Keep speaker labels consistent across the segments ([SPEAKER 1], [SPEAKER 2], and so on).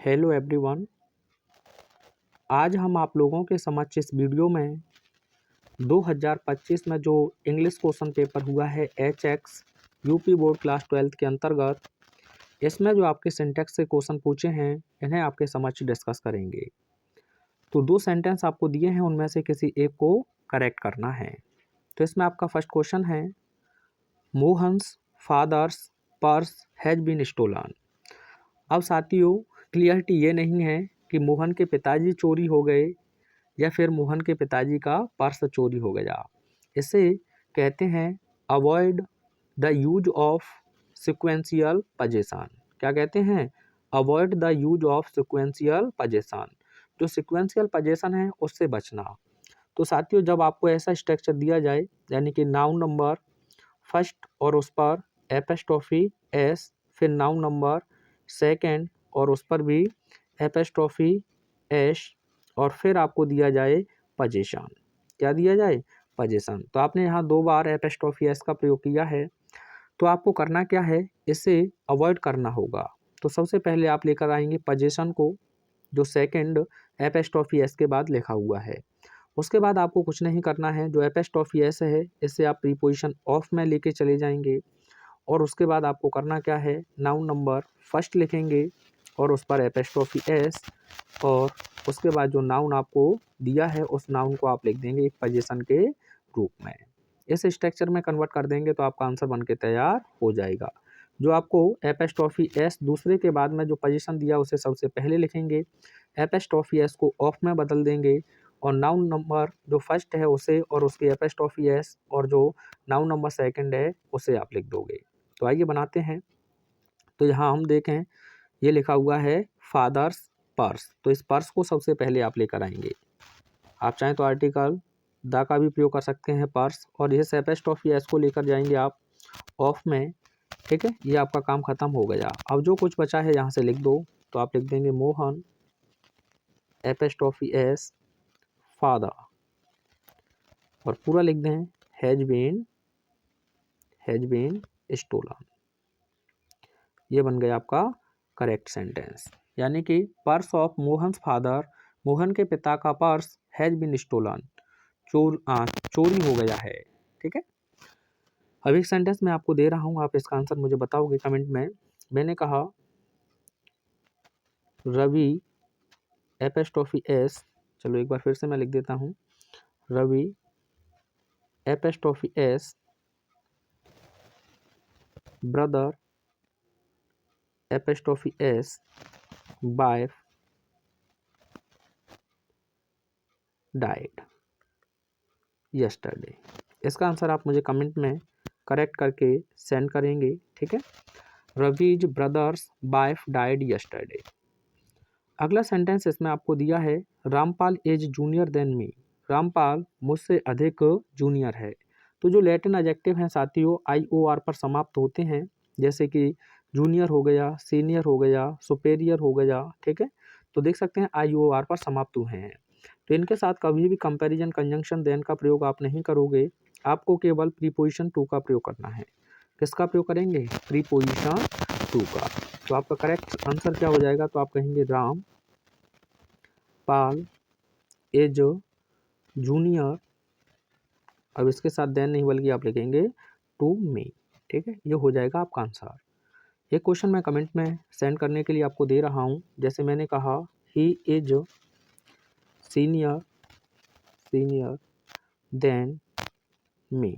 [SPEAKER 1] Hello everyone. आज हम आप लोगों के समक्ष इस वीडियो में 2025 में जो इंग्लिश क्वेश्चन पेपर हुआ है HX यूपी बोर्ड क्लास 12 के अंतर्गत, इसमें जो आपके सिंटैक्स से क्वेश्चन पूछे हैं इन्हें आपके समक्ष डिस्कस करेंगे। तो 2 सेंटेंस आपको दिए हैं, उनमें से किसी एक को करेक्ट करना है। तो इसमें आपका फर्स्ट क्वेश्चन है, Mohan's father's purse has been stolen. अब साथियों, क्लियरिटी ये नहीं है कि मोहन के पिताजी चोरी हो गए या फिर मोहन के पिताजी का पर्स चोरी हो गया। इसे कहते हैं avoid the use of sequential position. क्या कहते हैं? Avoid the use of sequential position. जो सिक्वेंशियल पोजीशन है उससे बचना। तो साथियों, जब आपको ऐसा स्ट्रक्चर दिया जाए, यानी कि नाउन नंबर फर्स्ट और उस पर एपोस्ट्रोफी एस, फिर नाउन नंबर सेकंड और उस पर भी एपोस्ट्रोफी एस, और फिर आपको दिया जाए पोजीशन। क्या दिया जाए? पोजीशन। तो आपने यहाँ 2 बार एपोस्ट्रोफी एस का प्रयोग किया है, तो आपको करना क्या है? इसे अवॉइड करना होगा। तो सबसे पहले आप लेकर आएंगे पोजीशन को, जो सेकंड एपोस्ट्रोफी एस के बाद लिखा हुआ है। उसके बाद आपको कुछ नहीं करना है। जो एपोस्ट्रोफी एस है इससे आप प्रीपोजिशन ऑफ में लेके चले जाएंगे, और उसके बाद आपको करना क्या है? नाउन नंबर फर्स्ट लिखेंगे और उस पर एपोस्ट्रोफी एस, और उसके बाद जो नाउन आपको दिया है उस नाउन को आप लिख देंगे एक पोजीशन के रूप में। इस स्ट्रक्चर में कन्वर्ट कर देंगे तो आपका आंसर बनके तैयार हो जाएगा। जो आपको एपोस्ट्रोफी एस दूसरे के बाद में जो पोजीशन दिया उसे सबसे पहले लिखेंगे, एपोस्ट्रोफी एस को ऑफ में बदल देंगे, और नाउन नंबर जो फर्स्ट है उसे और उसकी एपोस्ट्रोफी एस और जो नाउन नंबर सेकंड है उसे आप लिख दोगे। तो आइए बनाते हैं। तो यहाँ हम देखें, ये लिखा हुआ है फादर्स पर्स। तो इस पर्स को सबसे पहले आप लेकर आएंगे। आप चाहें तो आर्टिकल द का भी प्रयोग कर सकते हैं पर्स, और इस एपोस्ट्रोफी एस को लेकर जाएंगे आप ऑफ में। ठीक है, ये आपका काम खत्म हो गया। अब जो कुछ बचा है यहाँ से लिख दो। तो आप लिख देंगे मोहन एपोस्ट्रोफी एस फादर, और पूरा लिख दें हैज बीन स्टोलन। ये बन गया आपका करेक्ट सेंटेंस, यानी कि purse of Mohan's father, Mohan के पिता का पर्स हैज बीन स्टोलन, चोरी हो गया है। ठीक है, अब एक सेंटेंस मैं आपको दे रहा हूँ, आप इसका आंसर मुझे बताओगे कमेंट में। मैंने कहा रवि एपोस्ट्रोफी एस, चलो एक बार फिर से मैं लिख देता हूँ, Ravi apostrophe S brother apostrophe S wife died yesterday. इसका आंसर आप मुझे कमेंट में करेक्ट करके सेंड करेंगे। ठीक है, Ravi's brother's wife died yesterday. अगला सेंटेंस इसमें आपको दिया है, Rampal is junior than me. Rampal मुझसे अधिक जूनियर है। तो जो लैटिन एडजेक्टिव हैं साथियों IOR पर समाप्त होते हैं, जैसे कि जूनियर हो गया, सीनियर हो गया, सुपेरियर हो गया। ठीक है, तो देख सकते हैं IOR पर समाप्त हुए हैं। तो इनके साथ कभी भी कंपैरिजन कंजंक्शन देन का प्रयोग आप नहीं करोगे। आपको केवल प्रीपोजिशन टू का प्रयोग करना है। किसका प्रयोग करेंगे? प्रीपोजिशन टू का। तो आपका करेक्ट आंसर क्या हो जाएगा? तो आप कहेंगे राम पाल एज जूनियर, अब इसके साथ देन नहीं बल्कि आप लिखेंगे टू मी। ठीक है, ये हो जाएगा आपका आंसर। एक क्वेश्चन मैं कमेंट में सेंड करने के लिए आपको दे रहा हूँ। जैसे मैंने कहा he is senior than me.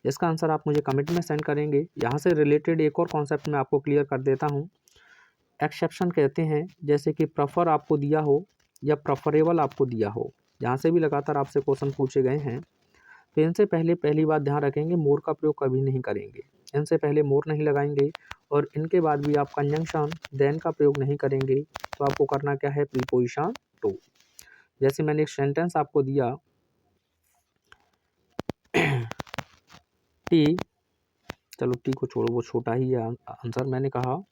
[SPEAKER 1] इसका आंसर आप मुझे कमेंट में सेंड करेंगे। यहाँ से रिलेटेड एक और कॉन्सेप्ट मैं आपको क्लियर कर देता हूँ। एक्सेप्शन कहते हैं, जैसे कि प्रेफर आपको दिया हो या प्रेफरेबल आपको दिया हो, यहाँ से भी लगातार आपसे क्वेश्चन पूछे गए हैं। तो इनसे पहले पहली बात ध्यान रखेंगे, मोर का प्रयोग कभी नहीं करेंगे। इनसे पहले मोर नहीं लगाएंगे, और इनके बाद भी आप कंजंक्शन देन का प्रयोग नहीं करेंगे। तो आपको करना क्या है? Preposition to. जैसे मैंने एक सेंटेंस आपको दिया, टी, चलो टी को छोड़ो, वो छोटा ही है आंसर। मैंने कहा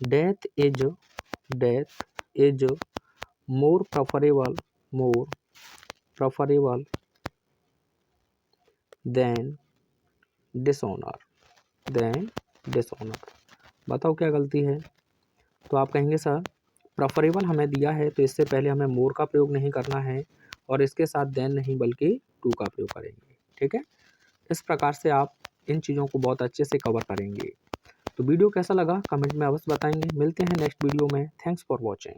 [SPEAKER 1] death is more preferable than dishonour. बताओ क्या गलती है? तो आप कहेंगे सर प्रेफरेबल हमें दिया है, तो इससे पहले हमें मोर का प्रयोग नहीं करना है और इसके साथ देन नहीं बल्कि टू का प्रयोग करेंगे। ठीक है, इस प्रकार से आप इन चीज़ों को बहुत अच्छे से कवर करेंगे। तो वीडियो कैसा लगा कमेंट में अवश्य बताएंगे। मिलते हैं नेक्स्ट वीडियो में। Thanks for watching.